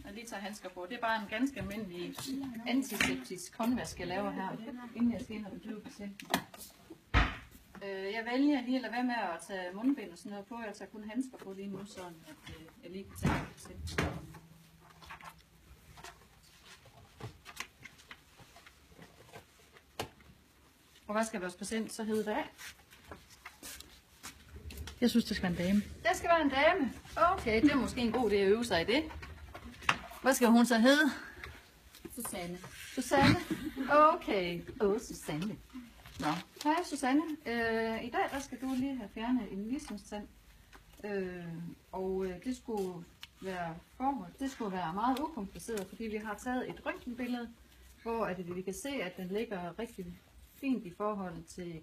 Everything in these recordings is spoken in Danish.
jeg lige tager handsker på. Det er bare en ganske almindelig antiseptisk håndvask, jeg laver her, inden jeg skal ind og bedøve patienten. Jeg vælger lige at lade være med at tage mundbind og sådan noget på. Jeg tager kun handsker på lige nu, så jeg lige kan tage patienten. Og hvad skal vores patient så hedde af? Jeg synes, det skal være en dame. Det skal være en dame. Okay, det er måske en god idé at øve sig i det. Hvad skal hun så hedde? Susanne. Susanne? Okay. Susanne. Nå, hej Susanne. I dag der skal du lige have fjernet en visdomstand. Og det skulle være meget ukompliceret, fordi vi har taget et røntgenbillede, hvor vi kan se, at den ligger rigtig fint i forhold til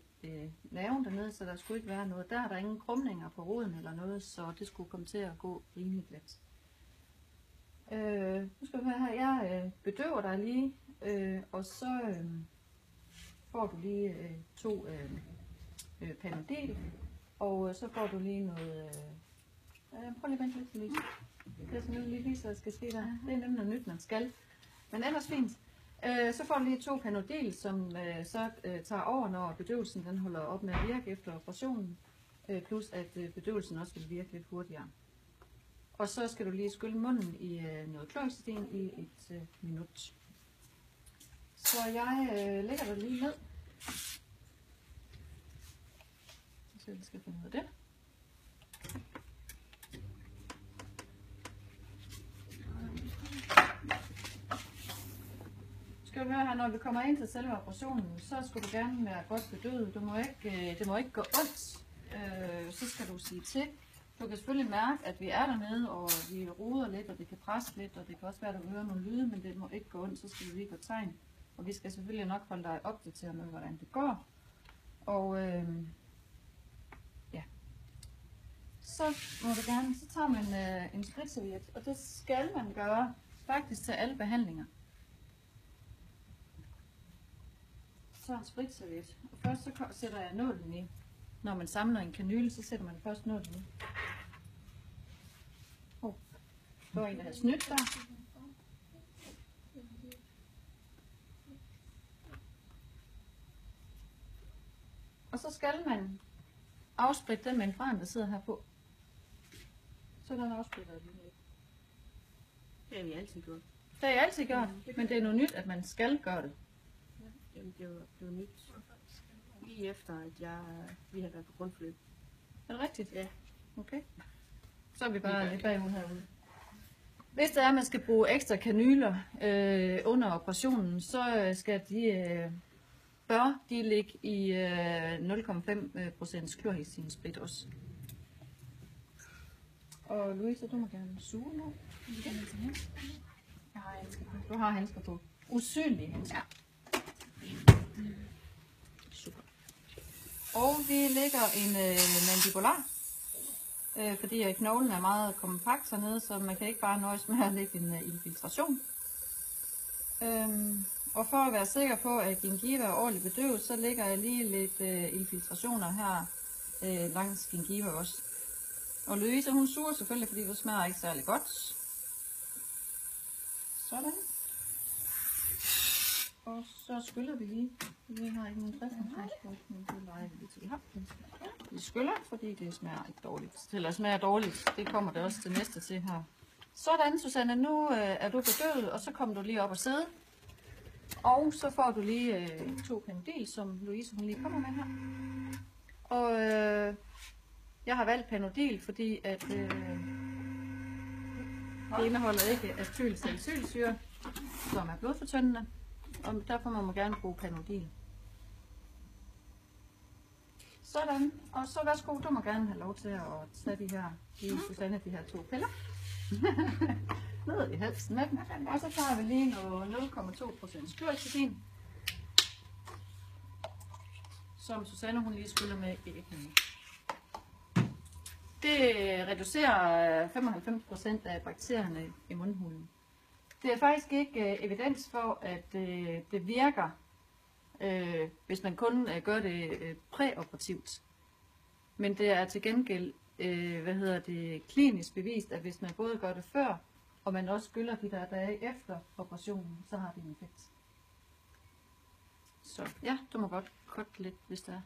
nerven dernede, så der skulle ikke være noget. Der er der ingen krumninger på roden eller noget, så det skulle komme til at gå rimelig glat. Nu skal du høre her, jeg bedøver dig lige, og så får du lige 2 Panodil, og så får du lige noget, prøv lige at vente lidt, Louise. Det er sådan noget lige viser, hvad der skal ske der. Det er nemlig noget nyt, man skal. Men ellers fint. Så får du lige 2 Panodil, som så tager over, når bedøvelsen den holder op med at virke efter operationen, plus at bedøvelsen også vil virke lidt hurtigere. Og så skal du lige skylle munden i noget kloaksysteem i et minut. Så jeg lægger dig lige ned. Så jeg skal finde ud af det. Skal du høre her, når vi kommer ind til selve operationen, så skal du gerne være godt bedøvet. Det må ikke gå ondt. Så skal du sige til. Du kan selvfølgelig mærke, at vi er dernede, og vi roder lidt, og det kan presse lidt, og det kan også være, at du hører nogle lyde, men det må ikke gå ondt, så skal du lige gå tegn. Og vi skal selvfølgelig nok holde dig opdateret med, hvordan det går. Og ja, så må du gerne, så tager man en spritserviet, og det skal man gøre faktisk til alle behandlinger. Så en spritserviet, og først så sætter jeg nålen i. Når man samler en kanyle, så sætter man først nålen i. Der var en, der havde snydt der. Og så skal man afspritte den membran, der sidder her på. Så den afspritter lige lidt. Det har vi altid gjort. Det har jeg altid gjort, men det er noget nyt, at man skal gøre det. Jamen, det var nyt. Lige efter, at vi har været på grundforløb. Er det rigtigt? Ja. Okay. Så er vi bare lidt bagud herude. Hvis det er, at man skal bruge ekstra kanyler under operationen, så skal bør de ligge i 0,5% klorhexidinsprit også. Og Louise, du må gerne suge nu. Du har handsker på. Usynlige handsker. Ja. Super. Og vi lægger en mandibular. Fordi knoglen er meget kompakt hernede, så man kan ikke bare nøjes med at lægge en infiltration. Og for at være sikker på, at gingiva er ordentligt bedøvet, så lægger jeg lige lidt infiltrationer her langs gingiva også. Og Louise, hun suger selvfølgelig, fordi det smager ikke særlig godt. Sådan. Og så skyller vi lige. Vi har ikke nogen dressingsprodukter, men det leger vi lige til her. Vi skyller, fordi det smager ikke dårligt. Eller smager dårligt, det kommer det også til næste til her. Sådan, Susanne, nu er du bedøvet, og så kommer du lige op og sidde. Og så får du lige 2 Panodil, som Louise hun lige kommer med her. Og jeg har valgt Panodil, fordi at det indeholder ikke acetylsalicylsyre, som er blodfortyndende. Og derfor må man gerne bruge Panodil. Sådan, og så værsgo, du må gerne have lov til at tage de her 2 piller. Ned i halsen med dem. Og så tager vi lige 0,2% klorhexidin, som Susanne hun lige skyller med i 1 minut. Det reducerer 95% af bakterierne i mundhulen. Det er faktisk ikke evidens for, at det virker, hvis man kun gør det præoperativt. Men det er til gengæld klinisk bevist, at hvis man både gør det før og man også skyller de der dage efter operationen, så har det en effekt. Så ja, du må godt cutte lidt, hvis der er.